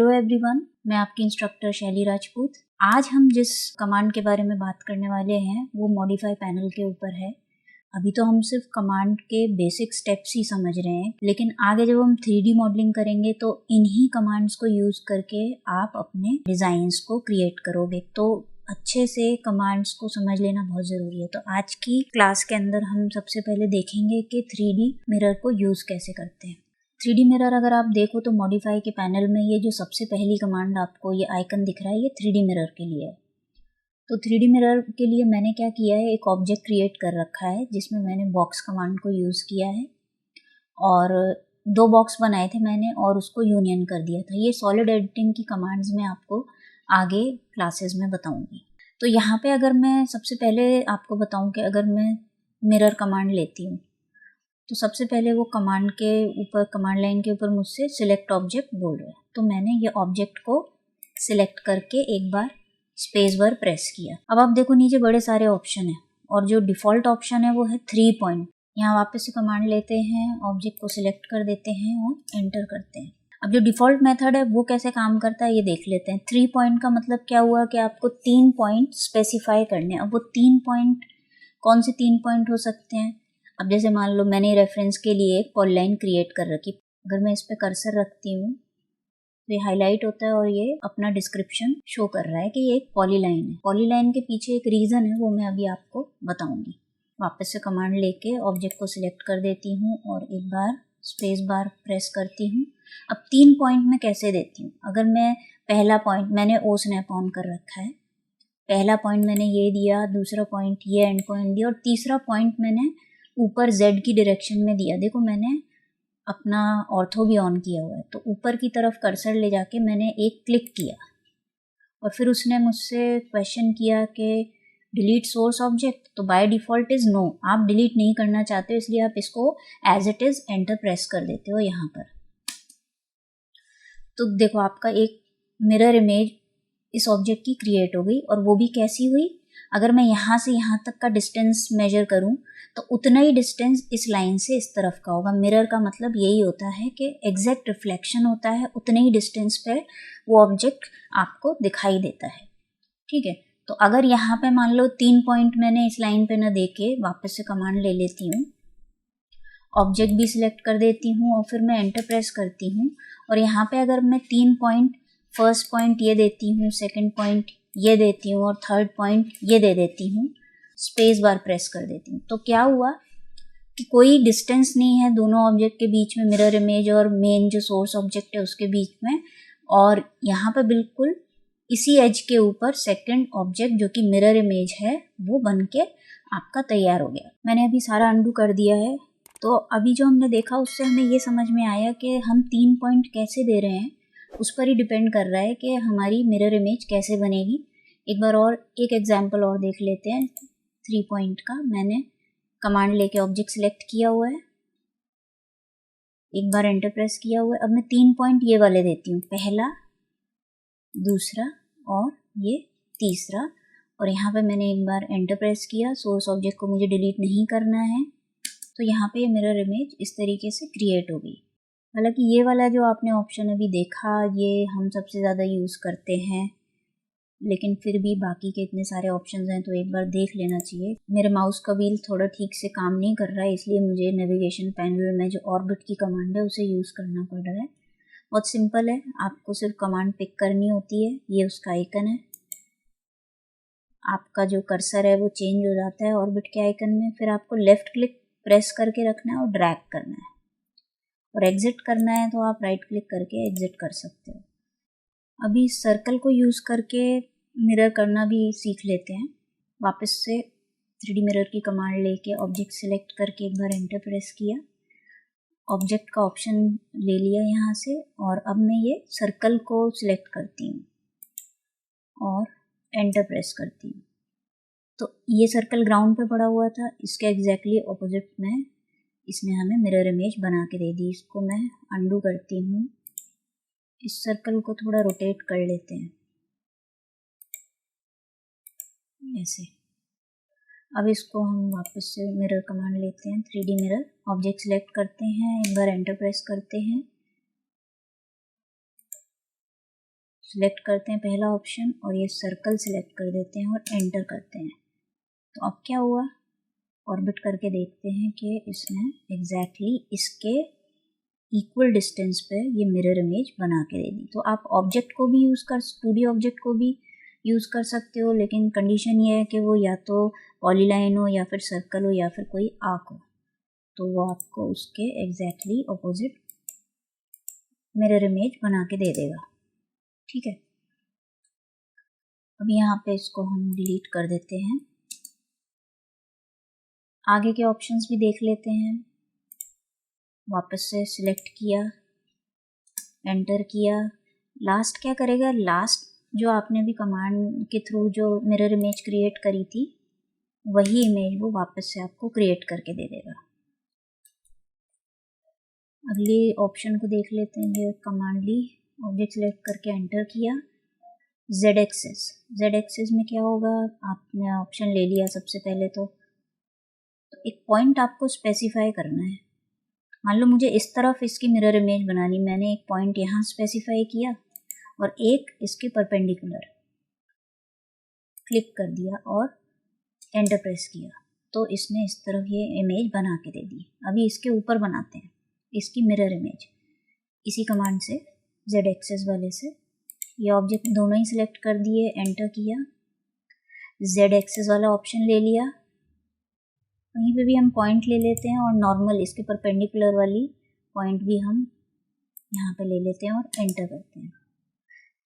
Hello everyone, मैं आपकी instructor शैली राजपूत। आज हम जिस कमांड के बारे में बात करने वाले हैं वो मॉडिफाई पैनल के ऊपर है। अभी तो हम सिर्फ कमांड के बेसिक स्टेप्स ही समझ रहे हैं, लेकिन आगे जब हम 3D मॉडलिंग करेंगे तो इन्हीं कमांड्स को यूज़ करके आप अपने डिज़ाइंस को क्रिएट करोगे। तो अच्छे से कमांड्स को समझ लेना बहुत ज़रूरी है। तो आज की क्लास के अंदर हम सबसे पहले देखेंगे कि 3D मिरर को यूज़ कैसे करते हैं। 3D मिरर अगर आप देखो तो मॉडिफाई के पैनल में ये जो सबसे पहली कमांड आपको ये आइकन दिख रहा है, ये 3D मिरर के लिए है। तो 3D मिरर के लिए मैंने क्या किया है, एक ऑब्जेक्ट क्रिएट कर रखा है जिसमें मैंने बॉक्स कमांड को यूज़ किया है और 2 बॉक्स बनाए थे मैंने और उसको यूनियन कर दिया था। ये सॉलिड एडिटिंग की कमांड्स मैं आपको आगे क्लासेस में बताऊंगी। तो यहाँ पे अगर मैं सबसे पहले आपको बताऊं कि अगर मैं मिरर कमांड लेती हूँ तो सबसे पहले वो कमांड के ऊपर, कमांड लाइन के ऊपर मुझसे सिलेक्ट ऑब्जेक्ट बोल रहा है। तो मैंने ये ऑब्जेक्ट को सिलेक्ट करके एक बार स्पेस बार प्रेस किया। अब आप देखो नीचे बड़े सारे ऑप्शन हैं और जो डिफ़ॉल्ट ऑप्शन है वो है 3 पॉइंट। यहाँ वापस से कमांड लेते हैं, ऑब्जेक्ट को सिलेक्ट कर देते हैं और एंटर करते हैं। अब जो डिफ़ॉल्ट मेथड है वो कैसे काम करता है ये देख लेते हैं। 3 पॉइंट का मतलब क्या हुआ कि आपको 3 पॉइंट स्पेसिफाई करने हैं। अब वो 3 पॉइंट कौन से 3 पॉइंट हो सकते हैं? अब जैसे मान लो मैंने रेफरेंस के लिए एक पॉलीलाइन क्रिएट कर रखी। अगर मैं इस पर कर्सर रखती हूँ तो ये हाईलाइट होता है और ये अपना डिस्क्रिप्शन शो कर रहा है कि ये एक पॉलीलाइन है। पॉलीलाइन के पीछे एक रीज़न है, वो मैं अभी आपको बताऊंगी। वापस से कमांड लेके ऑब्जेक्ट को सिलेक्ट कर देती हूँ और एक बार स्पेस बार प्रेस करती हूँ। अब 3 पॉइंट मैं कैसे देती हूँ? अगर मैं पहला पॉइंट मैंने ओ स्नैप ऑन कर रखा है, पहला पॉइंट मैंने ये दिया, दूसरा पॉइंट ये एंड पॉइंट दिया और तीसरा पॉइंट मैंने ऊपर Z की डायरेक्शन में दिया। देखो मैंने अपना ऑर्थो भी ऑन किया हुआ है। तो ऊपर की तरफ कर्सर ले जाके मैंने एक क्लिक किया और फिर उसने मुझसे क्वेश्चन किया कि डिलीट सोर्स ऑब्जेक्ट। तो बाय डिफ़ॉल्ट इज़ नो, आप डिलीट नहीं करना चाहते हो, इसलिए आप इसको as it is enter press कर देते हो यहाँ पर। तो देखो आपका एक मिरर इमेज इस ऑब्जेक्ट की क्रिएट हो गई। और वो भी कैसी हुई? अगर मैं यहाँ से यहाँ तक का डिस्टेंस मेजर करूँ तो उतना ही डिस्टेंस इस लाइन से इस तरफ का होगा। मिरर का मतलब यही होता है कि एग्जैक्ट रिफ्लेक्शन होता है, उतने ही डिस्टेंस पे वो ऑब्जेक्ट आपको दिखाई देता है। ठीक है, तो अगर यहाँ पे मान लो 3 पॉइंट मैंने इस लाइन पे ना देके वापस से कमांड ले लेती हूँ, ऑब्जेक्ट भी सिलेक्ट कर देती हूँ और फिर मैं एंटर प्रेस करती हूँ और यहाँ पे अगर मैं 3 पॉइंट, फर्स्ट पॉइंट ये देती हूँ, सेकंड पॉइंट ये देती हूँ और थर्ड पॉइंट ये दे देती हूँ, स्पेस बार प्रेस कर देती हूँ, तो क्या हुआ कि कोई डिस्टेंस नहीं है दोनों ऑब्जेक्ट के बीच में, मिरर इमेज और मेन जो सोर्स ऑब्जेक्ट है उसके बीच में। और यहाँ पर बिल्कुल इसी एज के ऊपर सेकंड ऑब्जेक्ट जो कि मिरर इमेज है वो बन के आपका तैयार हो गया। मैंने अभी सारा अंडू कर दिया है। तो अभी जो हमने देखा उससे हमें ये समझ में आया कि हम 3 पॉइंट कैसे दे रहे हैं, उस पर ही डिपेंड कर रहा है कि हमारी मिरर इमेज कैसे बनेगी। एक बार और एक एग्जांपल और देख लेते हैं 3 पॉइंट का। मैंने कमांड लेके ऑब्जेक्ट सिलेक्ट किया हुआ है, एक बार एंटर प्रेस किया हुआ है। अब मैं 3 पॉइंट ये वाले देती हूँ, पहला, दूसरा और ये तीसरा। और यहाँ पे मैंने एक बार एंटर प्रेस किया, सोर्स ऑब्जेक्ट को मुझे डिलीट नहीं करना है। तो यहाँ पे ये मिरर इमेज इस तरीके से क्रिएट हो गई। हालांकि ये वाला जो आपने ऑप्शन अभी देखा ये हम सबसे ज़्यादा यूज़ करते हैं, लेकिन फिर भी बाकी के इतने सारे ऑप्शंस हैं तो एक बार देख लेना चाहिए। मेरे माउस का व्हील थोड़ा ठीक से काम नहीं कर रहा है, इसलिए मुझे नेविगेशन पैनल में जो ऑर्बिट की कमांड है उसे यूज़ करना पड़ रहा है। बहुत सिंपल है, आपको सिर्फ कमांड पिक करनी होती है। ये उसका आइकन है, आपका जो कर्सर है वो चेंज हो जाता है ऑर्बिट के आइकन में। फिर आपको लेफ़्ट क्लिक प्रेस करके रखना है और ड्रैग करना है, और एग्जिट करना है तो आप राइट क्लिक करके एग्जिट कर सकते हो। अभी सर्कल को यूज़ करके मिरर करना भी सीख लेते हैं। वापस से 3D मिरर की कमांड लेके ऑब्जेक्ट सिलेक्ट करके एक बार एंटर प्रेस किया, ऑब्जेक्ट का ऑप्शन ले लिया यहाँ से और अब मैं ये सर्कल को सिलेक्ट करती हूँ और एंटर प्रेस करती हूँ। तो ये सर्कल ग्राउंड पे पड़ा हुआ था, इसके एग्जैक्टली ऑपोजिट में इसने हमें मिरर इमेज बना के दे दी। इसको मैं अंडू करती हूँ, इस सर्कल को थोड़ा रोटेट कर लेते हैं ऐसे। अब इसको हम वापस से मिरर कमांड लेते हैं, 3D मिरर, ऑब्जेक्ट सिलेक्ट करते हैं, एक बार एंटर प्रेस करते हैं सिलेक्ट करते हैं पहला ऑप्शन और ये सर्कल सिलेक्ट कर देते हैं और एंटर करते हैं। तो अब क्या हुआ, ऑर्बिट करके देखते हैं कि इसने एग्जैक्टली इसके इक्वल डिस्टेंस पे ये मिरर इमेज बना के दे दी। तो आप ऑब्जेक्ट को भी यूज़ कर 2D ऑब्जेक्ट को भी यूज़ कर सकते हो, लेकिन कंडीशन ये है कि वो या तो पॉलीलाइन हो या फिर सर्कल हो या फिर कोई आर्क हो, तो वो आपको उसके एग्जैक्टली ऑपोजिट मिरर इमेज बना के दे देगा। ठीक है, अब यहाँ पे इसको हम डिलीट कर देते हैं। आगे के ऑप्शंस भी देख लेते हैं। वापस से सिलेक्ट किया, एंटर किया। लास्ट क्या करेगा, लास्ट जो आपने भी कमांड के थ्रू जो मिरर इमेज क्रिएट करी थी वही इमेज वो वापस से आपको क्रिएट करके दे देगा। अगले ऑप्शन को देख लेते हैं। ये कमांड ली, ऑब्जेक्ट सेलेक्ट करके एंटर किया। जेड एक्सेस में क्या होगा, आपने ऑप्शन ले लिया सबसे पहले तो एक पॉइंट आपको स्पेसिफाई करना है। मान लो मुझे इस तरफ इसकी मिरर इमेज बनानी, मैंने एक पॉइंट यहाँ स्पेसिफाई किया और एक इसके परपेंडिकुलर क्लिक कर दिया और एंटर प्रेस किया, तो इसने इस तरफ ये इमेज बना के दे दी। अभी इसके ऊपर बनाते हैं इसकी मिरर इमेज, इसी कमांड से जेड एक्सेस वाले से ये ऑब्जेक्ट दोनों ही सिलेक्ट कर दिए, एंटर किया, जेड एक्सेस वाला ऑप्शन ले लिया। वहीं पे भी हम पॉइंट ले लेते हैं और नॉर्मल इसके परपेंडिकुलर वाली पॉइंट भी हम यहाँ पे ले लेते हैं और एंटर करते हैं।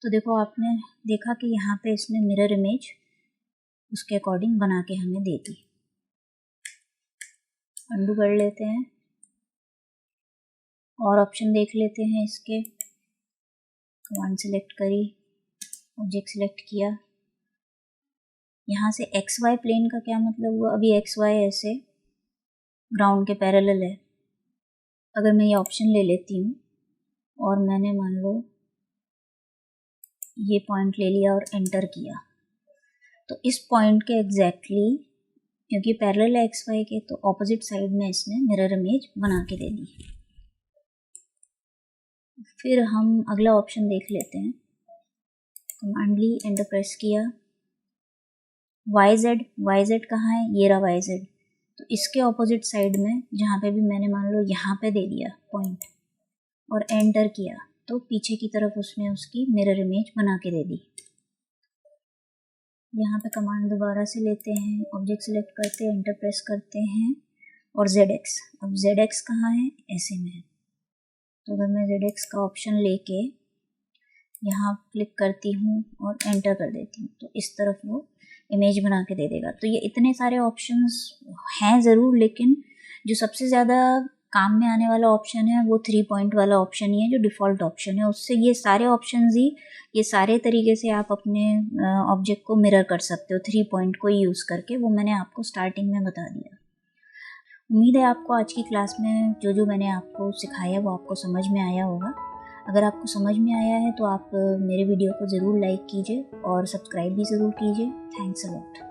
तो देखो आपने देखा कि यहाँ पे इसने मिरर इमेज उसके अकॉर्डिंग बना के हमें दे दी। अंडू कर लेते हैं और ऑप्शन देख लेते हैं इसके। कमांड सेलेक्ट करी, ऑब्जेक्ट सेलेक्ट किया। यहाँ से एक्स वाई प्लेन का क्या मतलब हुआ, अभी एक्स वाई ऐसे ग्राउंड के पैरेलल है। अगर मैं ये ऑप्शन ले लेती हूँ और मैंने मान लो ये पॉइंट ले लिया और एंटर किया, तो इस पॉइंट के एग्जैक्टली क्योंकि पैरेलल है एक्स वाई के, तो ऑपोजिट साइड में इसने मिरर इमेज बना के दे दी। फिर हम अगला ऑप्शन देख लेते हैं। कमांड ली, एंटर प्रेस किया। वाई जेड कहाँ है, ये रहा वाई जेड। तो इसके ऑपोजिट साइड में जहाँ पे भी मैंने मान लो यहाँ पे दे दिया पॉइंट और एंटर किया, तो पीछे की तरफ उसने उसकी मिरर इमेज बना के दे दी। यहाँ पे कमांड दोबारा से लेते हैं, ऑब्जेक्ट सेलेक्ट करते हैं, एंटर प्रेस करते हैं और ZX। अब ZX कहाँ है, ऐसे में है। तो अगर मैं ZX का ऑप्शन लेके यहाँ क्लिक करती हूँ और एंटर कर देती हूँ, तो इस तरफ वो इमेज बना के दे देगा। तो ये इतने सारे ऑप्शंस हैं ज़रूर, लेकिन जो सबसे ज़्यादा काम में आने वाला ऑप्शन है वो 3 पॉइंट वाला ऑप्शन ही है, जो डिफ़ॉल्ट ऑप्शन है। उससे ये सारे ऑप्शंस ही, ये सारे तरीके से आप अपने ऑब्जेक्ट को मिरर कर सकते हो 3 पॉइंट को यूज़ करके। वो मैंने आपको स्टार्टिंग में बता दिया। उम्मीद है आपको आज की क्लास में जो जो मैंने आपको सिखाया वो आपको समझ में आया होगा। अगर आपको समझ में आया है तो आप मेरे वीडियो को ज़रूर लाइक कीजिए और सब्सक्राइब भी ज़रूर कीजिए। Thanks a lot.